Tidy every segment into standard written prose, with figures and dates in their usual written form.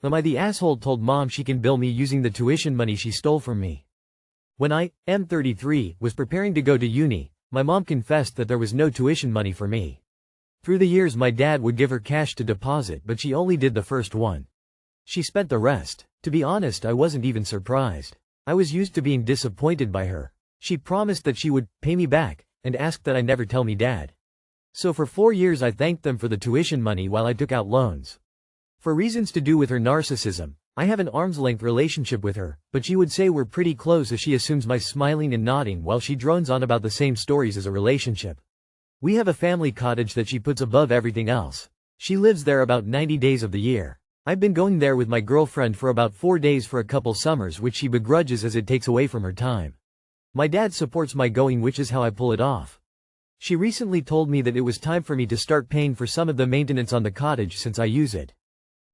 Am I the asshole told mom she can bill me using the tuition money she stole from me? When I, M33, was preparing to go to uni, my mom confessed that there was no tuition money for me. Through the years my dad would give her cash to deposit, but she only did the first one. She spent the rest. To be honest, I wasn't even surprised. I was used to being disappointed by her. She promised that she would pay me back, and asked that I never tell me dad. So for 4 years I thanked them for the tuition money while I took out loans. For reasons to do with her narcissism, I have an arm's-length relationship with her, but she would say we're pretty close as she assumes my smiling and nodding while she drones on about the same stories as a relationship. We have a family cottage that she puts above everything else. She lives there about 90 days of the year. I've been going there with my girlfriend for about 4 days for a couple summers, which she begrudges as it takes away from her time. My dad supports my going, which is how I pull it off. She recently told me that it was time for me to start paying for some of the maintenance on the cottage since I use it.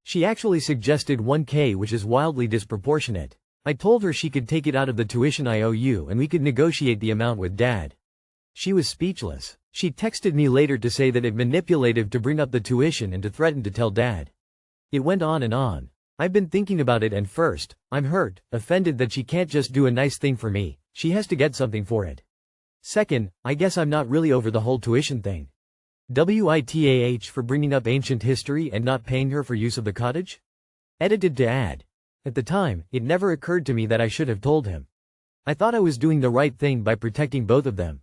She actually suggested $1,000, which is wildly disproportionate. I told her she could take it out of the tuition I owe you and we could negotiate the amount with dad. She was speechless. She texted me later to say that it's manipulative to bring up the tuition and to threaten to tell dad. It went on and on. I've been thinking about it, and first, I'm hurt, offended that she can't just do a nice thing for me, she has to get something for it. Second, I guess I'm not really over the whole tuition thing. WITAH for bringing up ancient history and not paying her for use of the cottage? Edited to add. At the time, it never occurred to me that I should have told him. I thought I was doing the right thing by protecting both of them.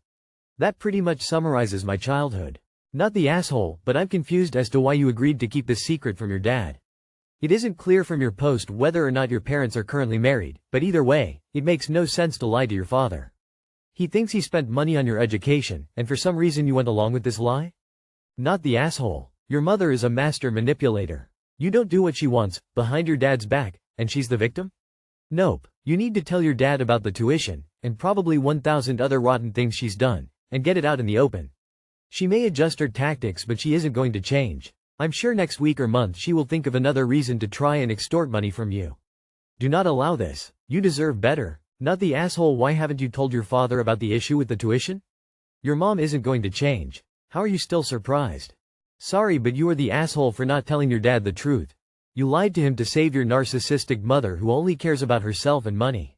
That pretty much summarizes my childhood. Not the asshole, but I'm confused as to why you agreed to keep this secret from your dad. It isn't clear from your post whether or not your parents are currently married, but either way, it makes no sense to lie to your father. He thinks he spent money on your education, and for some reason you went along with this lie? Not the asshole. Your mother is a master manipulator. You don't do what she wants, behind your dad's back, and she's the victim? Nope. You need to tell your dad about the tuition, and probably 1,000 other rotten things she's done, and get it out in the open. She may adjust her tactics, but she isn't going to change. I'm sure next week or month she will think of another reason to try and extort money from you. Do not allow this. You deserve better. Not the asshole. Why haven't you told your father about the issue with the tuition? Your mom isn't going to change. How are you still surprised? Sorry, but you are the asshole for not telling your dad the truth. You lied to him to save your narcissistic mother who only cares about herself and money.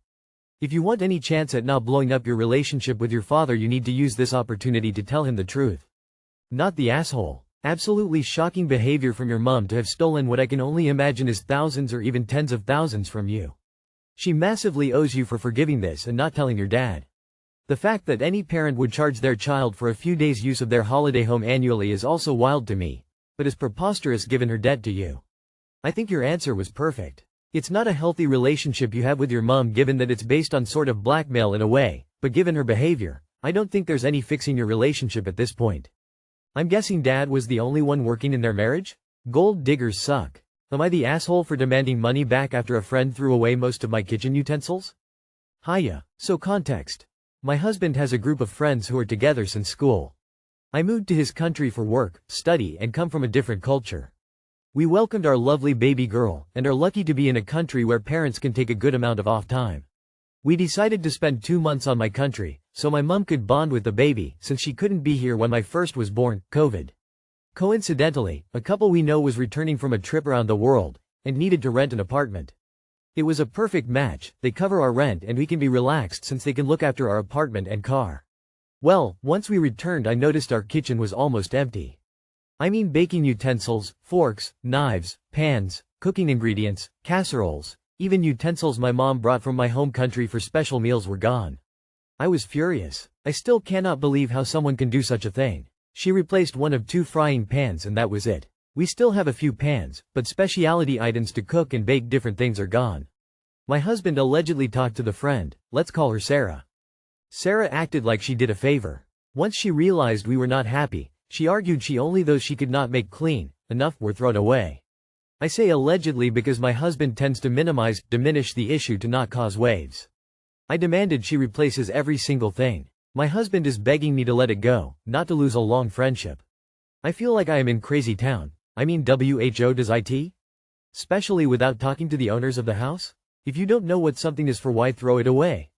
If you want any chance at not blowing up your relationship with your father, you need to use this opportunity to tell him the truth. Not the asshole. Absolutely shocking behavior from your mom to have stolen what I can only imagine is thousands or even tens of thousands from you. She massively owes you for forgiving this and not telling your dad. The fact that any parent would charge their child for a few days' use of their holiday home annually is also wild to me, but is preposterous given her debt to you. I think your answer was perfect. It's not a healthy relationship you have with your mom, given that it's based on sort of blackmail in a way, but given her behavior, I don't think there's any fixing your relationship at this point. I'm guessing dad was the only one working in their marriage? Gold diggers suck. Am I the asshole for demanding money back after a friend threw away most of my kitchen utensils? Hiya. So context. My husband has a group of friends who are together since school. I moved to his country for work, study, and come from a different culture. We welcomed our lovely baby girl, and are lucky to be in a country where parents can take a good amount of off time. We decided to spend 2 months on my country, so my mom could bond with the baby, since she couldn't be here when my first was born, COVID. Coincidentally, a couple we know was returning from a trip around the world, and needed to rent an apartment. It was a perfect match. They cover our rent and we can be relaxed since they can look after our apartment and car. Well, once we returned I noticed our kitchen was almost empty. I mean baking utensils, forks, knives, pans, cooking ingredients, casseroles, even utensils my mom brought from my home country for special meals were gone. I was furious. I still cannot believe how someone can do such a thing. She replaced one of 2 frying pans and that was it. We still have a few pans, but specialty items to cook and bake different things are gone. My husband allegedly talked to the friend, let's call her Sarah. Sarah acted like she did a favor. Once she realized we were not happy, she argued those she could not make clean enough were thrown away. I say allegedly because my husband tends to diminish the issue to not cause waves. I demanded she replaces every single thing. My husband is begging me to let it go, not to lose a long friendship. I feel like I am in crazy town. I mean WHO does IT? Especially without talking to the owners of the house? If you don't know what something is for, why throw it away?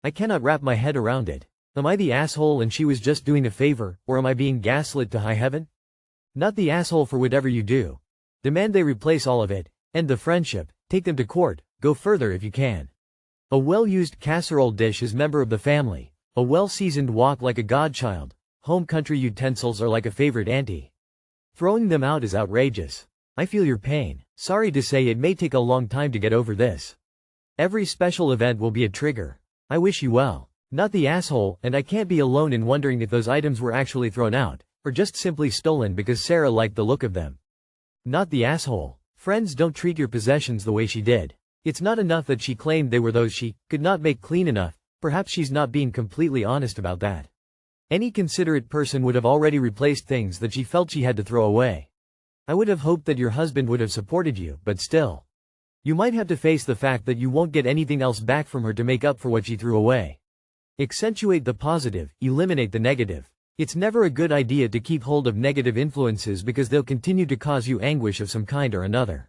I cannot wrap my head around it. Am I the asshole and she was just doing a favor, or am I being gaslit to high heaven? Not the asshole for whatever you do. Demand they replace all of it, End the friendship, take them to court, go further if you can. A well-used casserole dish is member of the family. A well-seasoned wok like a godchild. Home country utensils are like a favorite auntie. Throwing them out is outrageous. I feel your pain. Sorry to say it may take a long time to get over this. Every special event will be a trigger. I wish you well. Not the asshole, and I can't be alone in wondering if those items were actually thrown out, or just simply stolen because Sarah liked the look of them. Not the asshole. Friends don't treat your possessions the way she did. It's not enough that she claimed they were those she could not make clean enough. Perhaps she's not being completely honest about that. Any considerate person would have already replaced things that she felt she had to throw away. I would have hoped that your husband would have supported you, but still. You might have to face the fact that you won't get anything else back from her to make up for what she threw away. Accentuate the positive, eliminate the negative. It's never a good idea to keep hold of negative influences because they'll continue to cause you anguish of some kind or another.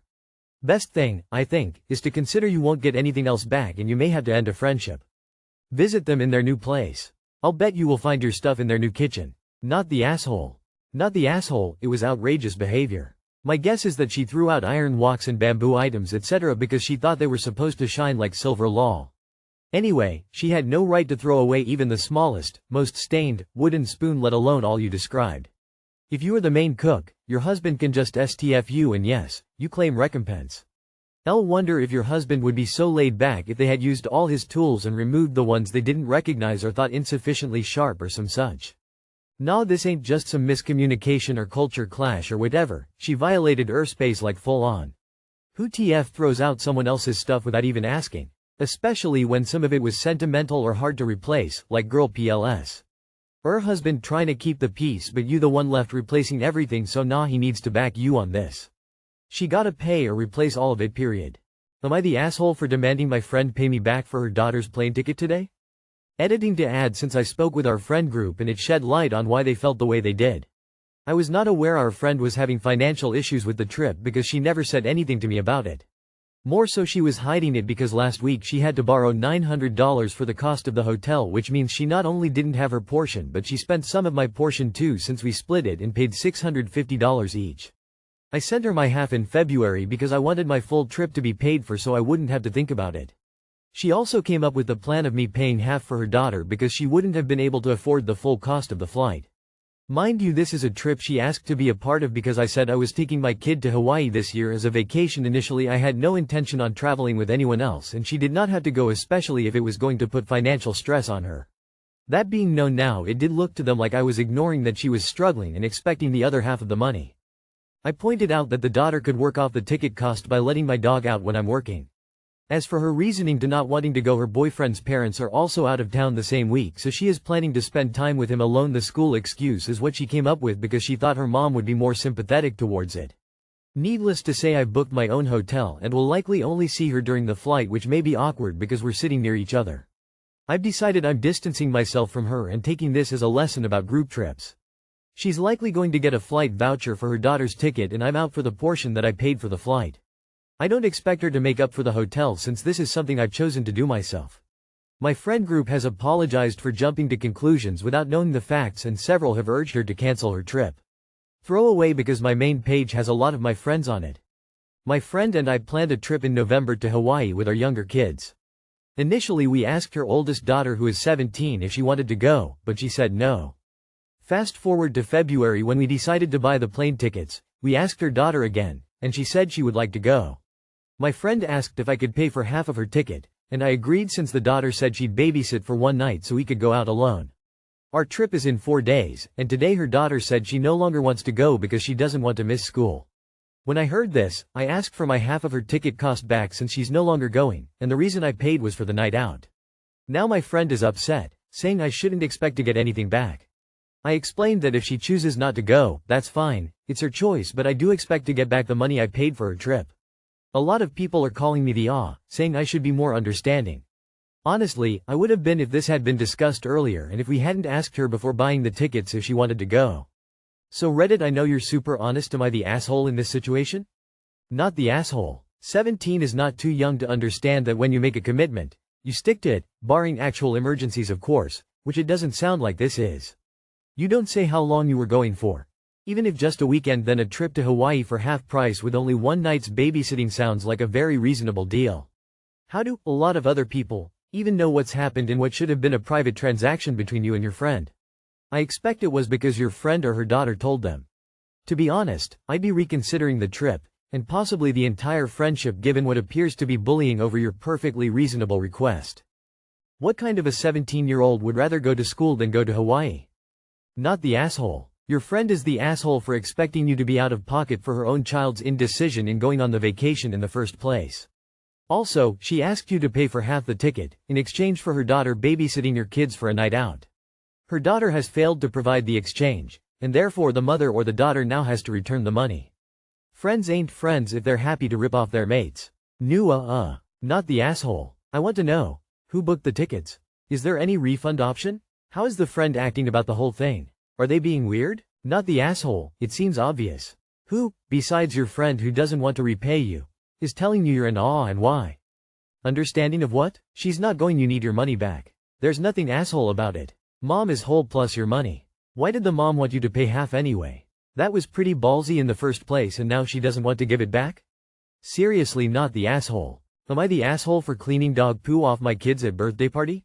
Best thing, I think, is to consider you won't get anything else back and you may have to end a friendship. Visit them in their new place. I'll bet you will find your stuff in their new kitchen. Not the asshole. Not the asshole, it was outrageous behavior. My guess is that she threw out iron woks and bamboo items etc. because she thought they were supposed to shine like silver lol. Anyway, she had no right to throw away even the smallest, most stained, wooden spoon let alone all you described. If you are the main cook, your husband can just STF you and yes, you claim recompense. I'll wonder if your husband would be so laid back if they had used all his tools and removed the ones they didn't recognize or thought insufficiently sharp or some such. Nah, this ain't just some miscommunication or culture clash or whatever, she violated airspace like full on. Who TF throws out someone else's stuff without even asking? Especially when some of it was sentimental or hard to replace, like girl PLS. Her husband trying to keep the peace but you the one left replacing everything so nah he needs to back you on this. She gotta pay or replace all of it period. Am I the asshole for demanding my friend pay me back for her daughter's plane ticket today? Editing to add since I spoke with our friend group and it shed light on why they felt the way they did. I was not aware our friend was having financial issues with the trip because she never said anything to me about it. More so she was hiding it because last week she had to borrow $900 for the cost of the hotel which means she not only didn't have her portion but she spent some of my portion too since we split it and paid $650 each. I sent her my half in February because I wanted my full trip to be paid for so I wouldn't have to think about it. She also came up with the plan of me paying half for her daughter because she wouldn't have been able to afford the full cost of the flight. Mind you, this is a trip she asked to be a part of because I said I was taking my kid to Hawaii this year as a vacation. Initially I had no intention on traveling with anyone else and she did not have to go especially if it was going to put financial stress on her. That being known now, it did look to them like I was ignoring that she was struggling and expecting the other half of the money. I pointed out that the daughter could work off the ticket cost by letting my dog out when I'm working. As for her reasoning to not wanting to go, her boyfriend's parents are also out of town the same week so she is planning to spend time with him alone. The school excuse is what she came up with because she thought her mom would be more sympathetic towards it. Needless to say, I've booked my own hotel and will likely only see her during the flight, which may be awkward because we're sitting near each other. I've decided I'm distancing myself from her and taking this as a lesson about group trips. She's likely going to get a flight voucher for her daughter's ticket and I'm out for the portion that I paid for the flight. I don't expect her to make up for the hotel since this is something I've chosen to do myself. My friend group has apologized for jumping to conclusions without knowing the facts and several have urged her to cancel her trip. Throw away because my main page has a lot of my friends on it. My friend and I planned a trip in November to Hawaii with our younger kids. Initially we asked her oldest daughter who is 17 if she wanted to go, but she said no. Fast forward to February when we decided to buy the plane tickets, we asked her daughter again, and she said she would like to go. My friend asked if I could pay for half of her ticket, and I agreed since the daughter said she'd babysit for one night so we could go out alone. Our trip is in 4 days, and today her daughter said she no longer wants to go because she doesn't want to miss school. When I heard this, I asked for my half of her ticket cost back since she's no longer going, and the reason I paid was for the night out. Now my friend is upset, saying I shouldn't expect to get anything back. I explained that if she chooses not to go, that's fine, it's her choice, but I do expect to get back the money I paid for her trip. A lot of people are calling me the saying I should be more understanding. Honestly, I would have been if this had been discussed earlier and if we hadn't asked her before buying the tickets if she wanted to go. So Reddit, I know you're super honest. Am I the asshole in this situation? Not the asshole. 17 is not too young to understand that when you make a commitment, you stick to it, barring actual emergencies of course, which it doesn't sound like this is. You don't say how long you were going for. Even if just a weekend, then a trip to Hawaii for half price with only one night's babysitting sounds like a very reasonable deal. How do a lot of other people even know what's happened in what should have been a private transaction between you and your friend? I expect it was because your friend or her daughter told them. To be honest, I'd be reconsidering the trip, and possibly the entire friendship given what appears to be bullying over your perfectly reasonable request. What kind of a 17-year-old would rather go to school than go to Hawaii? Not the asshole. Your friend is the asshole for expecting you to be out of pocket for her own child's indecision in going on the vacation in the first place. Also, she asked you to pay for half the ticket, in exchange for her daughter babysitting your kids for a night out. Her daughter has failed to provide the exchange, and therefore the mother or the daughter now has to return the money. Friends ain't friends if they're happy to rip off their mates. Not the asshole. I want to know, who booked the tickets? Is there any refund option? How is the friend acting about the whole thing? Are they being weird? Not the asshole, it seems obvious. Who, besides your friend who doesn't want to repay you, is telling you you're in awe and why? Understanding of what? She's not going, you need your money back. There's nothing asshole about it. Mom is whole plus your money. Why did the mom want you to pay half anyway? That was pretty ballsy in the first place and now she doesn't want to give it back? Seriously, not the asshole. Am I the asshole for cleaning dog poo off my kids at birthday party?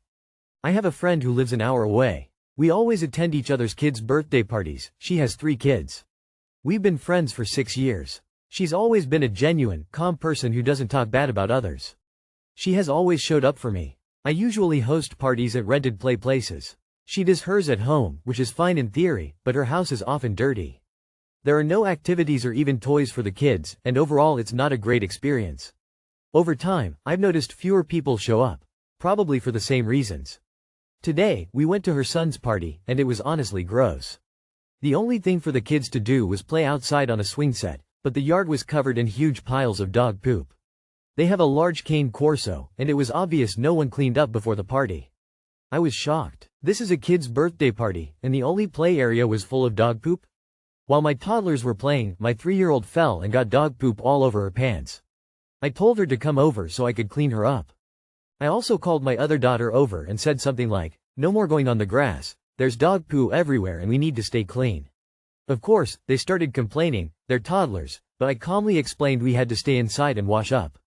I have a friend who lives an hour away. We always attend each other's kids' birthday parties. She has 3 kids. We've been friends for 6 years. She's always been a genuine, calm person who doesn't talk bad about others. She has always showed up for me. I usually host parties at rented play places. She does hers at home, which is fine in theory, but her house is often dirty. There are no activities or even toys for the kids, and overall it's not a great experience. Over time, I've noticed fewer people show up. Probably for the same reasons. Today, we went to her son's party, and it was honestly gross. The only thing for the kids to do was play outside on a swing set, but the yard was covered in huge piles of dog poop. They have a large cane corso, and it was obvious no one cleaned up before the party. I was shocked. This is a kid's birthday party, and the only play area was full of dog poop? While my toddlers were playing, my 3-year-old fell and got dog poop all over her pants. I told her to come over so I could clean her up. I also called my other daughter over and said something like, "No more going on the grass, there's dog poo everywhere and we need to stay clean." Of course, they started complaining, they're toddlers, but I calmly explained we had to stay inside and wash up.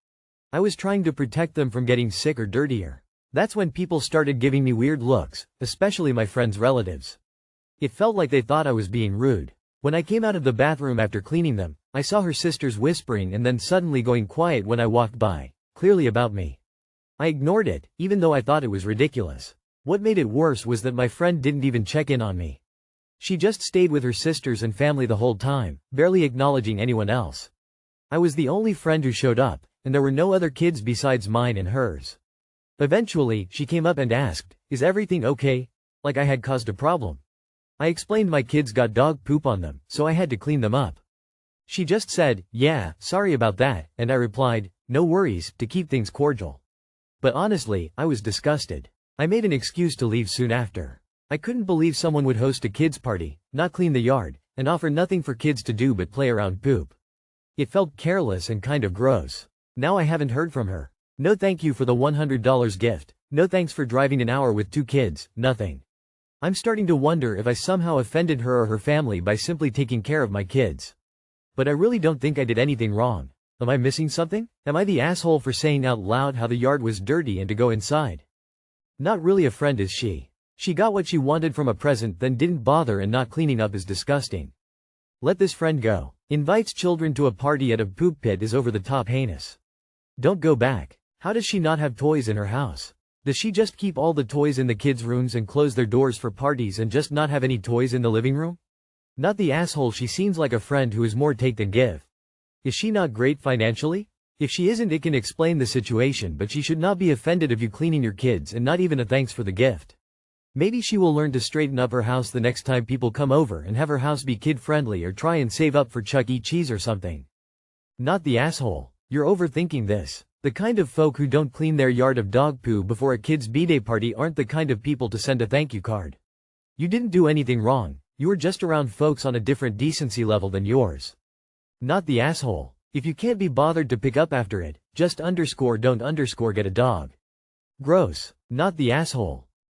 I was trying to protect them from getting sick or dirtier. That's when people started giving me weird looks, especially my friends' relatives. It felt like they thought I was being rude. When I came out of the bathroom after cleaning them, I saw her sisters whispering and then suddenly going quiet when I walked by, clearly about me. I ignored it, even though I thought it was ridiculous. What made it worse was that my friend didn't even check in on me. She just stayed with her sisters and family the whole time, barely acknowledging anyone else. I was the only friend who showed up, and there were no other kids besides mine and hers. Eventually, she came up and asked, "Is everything okay?" Like I had caused a problem. I explained my kids got dog poop on them, so I had to clean them up. She just said, "Yeah, sorry about that," and I replied, "No worries," to keep things cordial. But honestly, I was disgusted. I made an excuse to leave soon after. I couldn't believe someone would host a kids' party, not clean the yard, and offer nothing for kids to do but play around poop. It felt careless and kind of gross. Now I haven't heard from her. No thank you for the $100 gift. No thanks for driving an hour with 2 kids, nothing. I'm starting to wonder if I somehow offended her or her family by simply taking care of my kids. But I really don't think I did anything wrong. Am I missing something? Am I the asshole for saying out loud how the yard was dirty and to go inside? Not really a friend is she. She got what she wanted from a present then didn't bother, and not cleaning up is disgusting. Let this friend go. Invites children to a party at a poop pit is over the top heinous. Don't go back. How does she not have toys in her house? Does she just keep all the toys in the kids' rooms and close their doors for parties and just not have any toys in the living room? Not the asshole, she seems like a friend who is more take than give. Is she not great financially? If she isn't, it can explain the situation, but she should not be offended of you cleaning your kids and not even a thanks for the gift. Maybe she will learn to straighten up her house the next time people come over and have her house be kid-friendly, or try and save up for Chuck E. Cheese or something. Not the asshole. You're overthinking this. The kind of folk who don't clean their yard of dog poo before a kid's b-day party aren't the kind of people to send a thank you card. You didn't do anything wrong. You were just around folks on a different decency level than yours. Not the asshole. If you can't be bothered to pick up after it, just don't get a dog. Gross. Not the asshole.